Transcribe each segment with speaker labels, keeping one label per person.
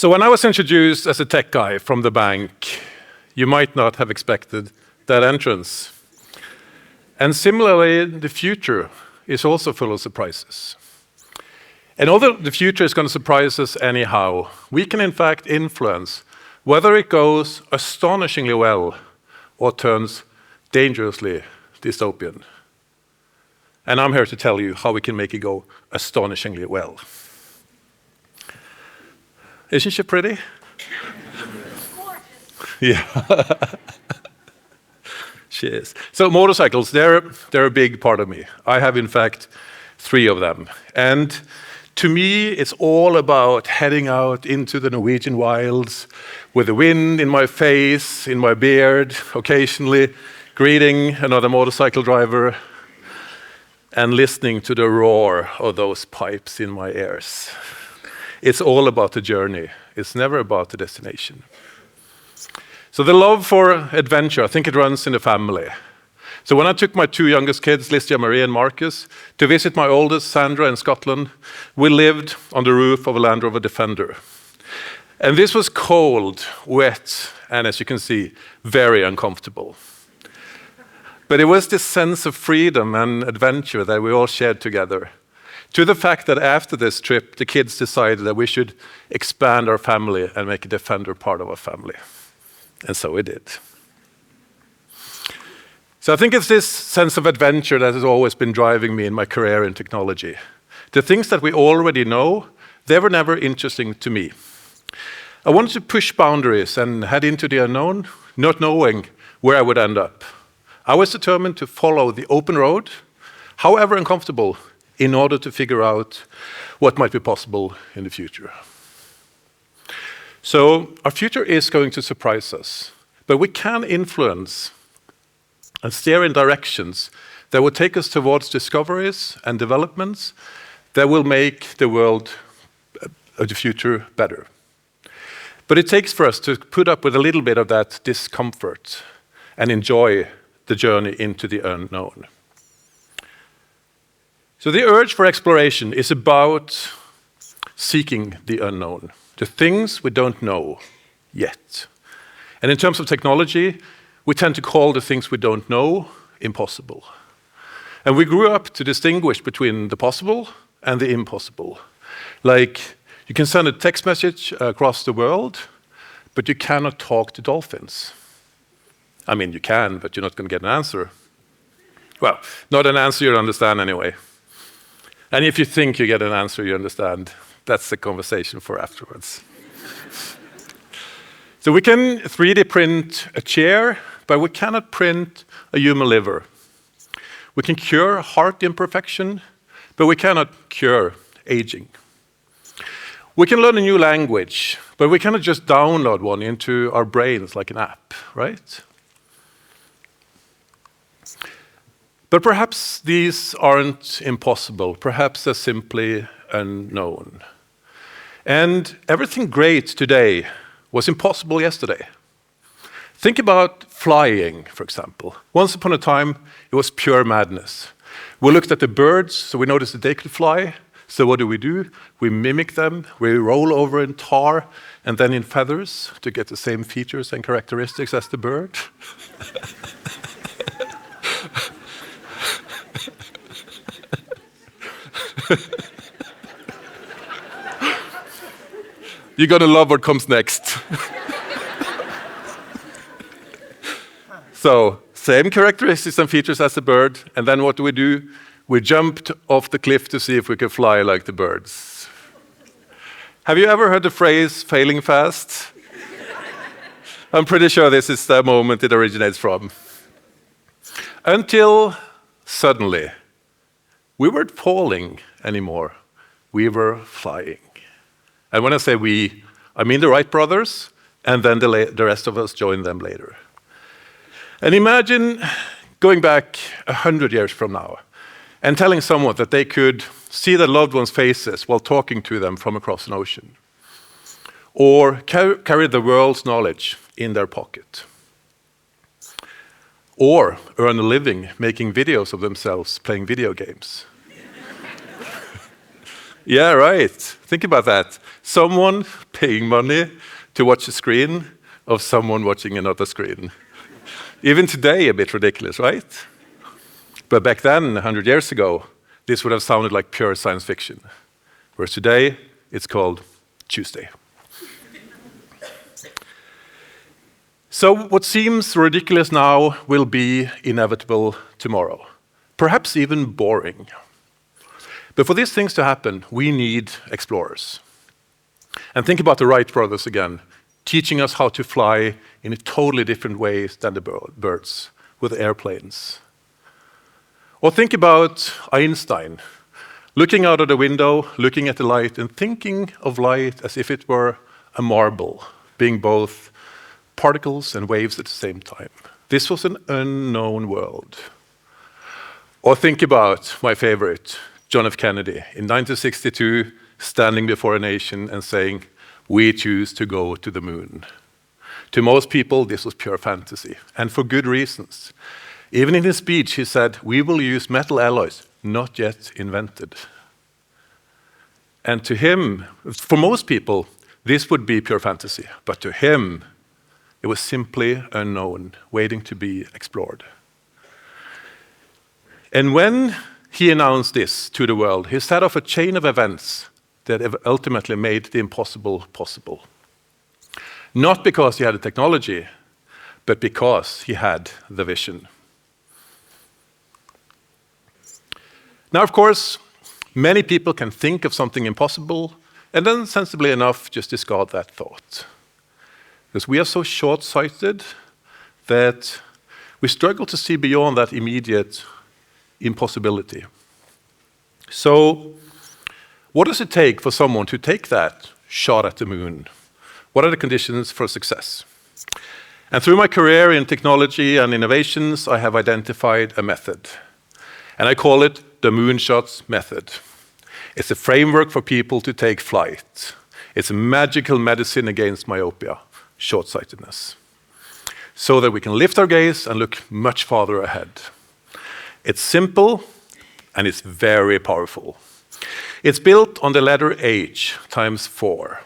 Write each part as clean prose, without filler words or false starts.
Speaker 1: So when I was introduced as a tech guy from the bank, you might not have expected that entrance. And similarly, the future is also full of surprises. And although the future is going to surprise us anyhow, we can in fact influence whether it goes astonishingly well or turns dangerously dystopian. And I'm here to tell you how we can make it go astonishingly well. Isn't she pretty? Yeah. She is. So motorcycles, they're a big part of me. I have, in fact, 3 of them. And to me, it's all about heading out into the Norwegian wilds with the wind in my face, in my beard, occasionally greeting another motorcycle driver and listening to the roar of those pipes in my ears. It's all about the journey. It's never about the destination. So the love for adventure, I think it runs in the family. So when I took my 2 youngest kids, Listia Marie and Marcus, to visit my oldest, Sandra, in Scotland, we lived on the roof of a Land Rover Defender. And this was cold, wet, and as you can see, very uncomfortable. But it was this sense of freedom and adventure that we all shared together. To the fact that after this trip, the kids decided that we should expand our family and make a Defender part of our family. And so we did. So I think it's this sense of adventure that has always been driving me in my career in technology. The things that we already know, they were never interesting to me. I wanted to push boundaries and head into the unknown, not knowing where I would end up. I was determined to follow the open road, however uncomfortable, in order to figure out what might be possible in the future. So our future is going to surprise us, but we can influence and steer in directions that will take us towards discoveries and developments that will make the world of the future better. But it takes for us to put up with a little bit of that discomfort and enjoy the journey into the unknown. So the urge for exploration is about seeking the unknown, the things we don't know yet. And in terms of technology, we tend to call the things we don't know impossible. And we grew up to distinguish between the possible and the impossible. Like, you can send a text message across the world, but you cannot talk to dolphins. I mean, you can, but you're not going to get an answer. Well, not an answer you understand anyway. And if you think you get an answer you understand, that's the conversation for afterwards. So we can 3D print a chair, but we cannot print a human liver. We can cure heart imperfection, but we cannot cure aging. We can learn a new language, but we cannot just download one into our brains like an app, right? But perhaps these aren't impossible. Perhaps they're simply unknown. And everything great today was impossible yesterday. Think about flying, for example. Once upon a time, it was pure madness. We looked at the birds, so we noticed that they could fly. So what do? We mimic them, we roll over in tar and then in feathers to get the same features and characteristics as the bird. You're gonna love what comes next. So, same characteristics and features as the bird, and then what do? We jumped off the cliff to see if we could fly like the birds. Have you ever heard the phrase, failing fast? I'm pretty sure this is the moment it originates from. Until suddenly, we weren't falling anymore, we were flying. And when I say we, I mean the Wright brothers, and then the rest of us joined them later. And imagine going back 100 years from now and telling someone that they could see their loved ones' faces while talking to them from across an ocean, or carry the world's knowledge in their pocket, or earn a living making videos of themselves playing video games. Yeah, right. Think about that. Someone paying money to watch a screen of someone watching another screen. Even today, a bit ridiculous, right? But back then, 100 years ago, this would have sounded like pure science fiction. Whereas today, it's called Tuesday. So what seems ridiculous now will be inevitable tomorrow. Perhaps even boring. But for these things to happen, we need explorers. And think about the Wright brothers again, teaching us how to fly in a totally different way than the birds, with airplanes. Or think about Einstein, looking out of the window, looking at the light, and thinking of light as if it were a marble, being both particles and waves at the same time. This was an unknown world. Or think about my favorite, John F. Kennedy, in 1962, standing before a nation and saying, "We choose to go to the moon." To most people, this was pure fantasy, and for good reasons. Even in his speech, he said, "We will use metal alloys not yet invented." And to him, for most people, this would be pure fantasy, but to him, it was simply unknown, waiting to be explored. And when he announced this to the world, he set off a chain of events that ultimately made the impossible possible. Not because he had the technology, but because he had the vision. Now, of course, many people can think of something impossible and then, sensibly enough, just discard that thought. Because we are so short-sighted that we struggle to see beyond that immediate impossibility. So, what does it take for someone to take that shot at the moon? What are the conditions for success? And through my career in technology and innovations, I have identified a method. And I call it the Moonshots method. It's a framework for people to take flight. It's a magical medicine against myopia, short-sightedness, so that we can lift our gaze and look much farther ahead. It's simple and it's very powerful. It's built on the letter H times 4.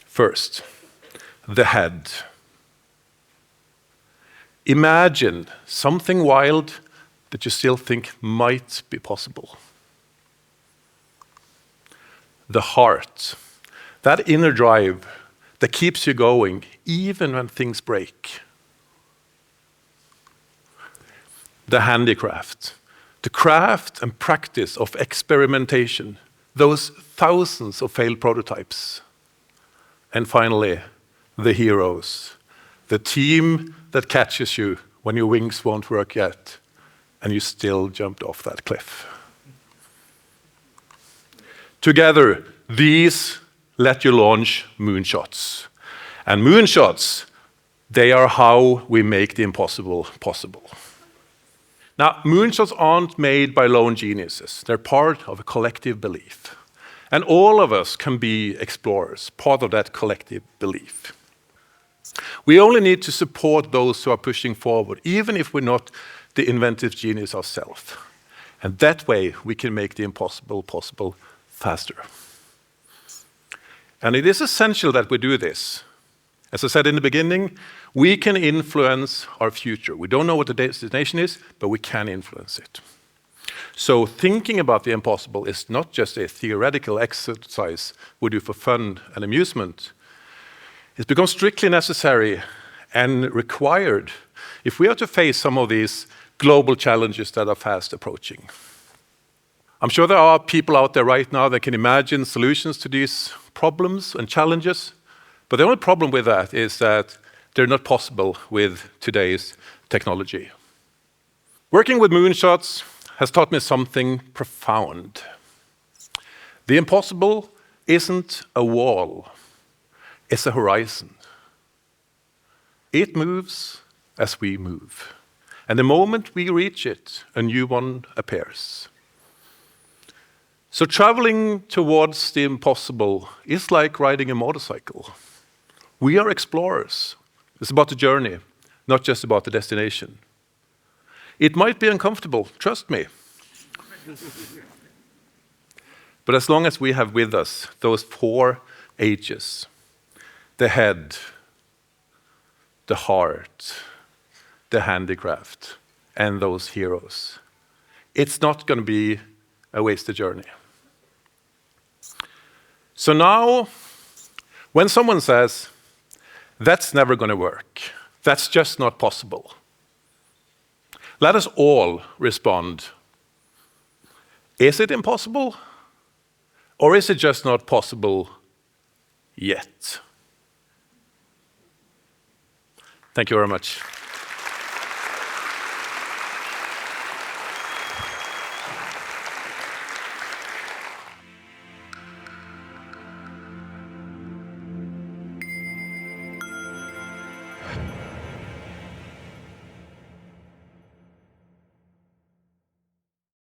Speaker 1: First, the head. Imagine something wild that you still think might be possible. The heart, that inner drive that keeps you going even when things break. The handicraft, the craft and practice of experimentation, those thousands of failed prototypes. And finally, the heroes, the team that catches you when your wings won't work yet and you still jumped off that cliff. Together, these let you launch moonshots. And moonshots, they are how we make the impossible possible. Now, moonshots aren't made by lone geniuses. They're part of a collective belief. And all of us can be explorers, part of that collective belief. We only need to support those who are pushing forward, even if we're not the inventive genius ourselves. And that way, we can make the impossible possible faster. And it is essential that we do this. As I said in the beginning, we can influence our future. We don't know what the destination is, but we can influence it. So thinking about the impossible is not just a theoretical exercise we do for fun and amusement. It's become strictly necessary and required if we are to face some of these global challenges that are fast approaching. I'm sure there are people out there right now that can imagine solutions to these problems and challenges, but the only problem with that is that they're not possible with today's technology. Working with moonshots has taught me something profound. The impossible isn't a wall, it's a horizon. It moves as we move. And the moment we reach it, a new one appears. So traveling towards the impossible is like riding a motorcycle. We are explorers. It's about the journey, not just about the destination. It might be uncomfortable, trust me. But as long as we have with us those 4 H's, the head, the heart, the handicraft, and those heroes, it's not going to be a wasted journey. So now, when someone says, that's never going to work, that's just not possible, let us all respond, is it impossible? Or is it just not possible yet? Thank you very much.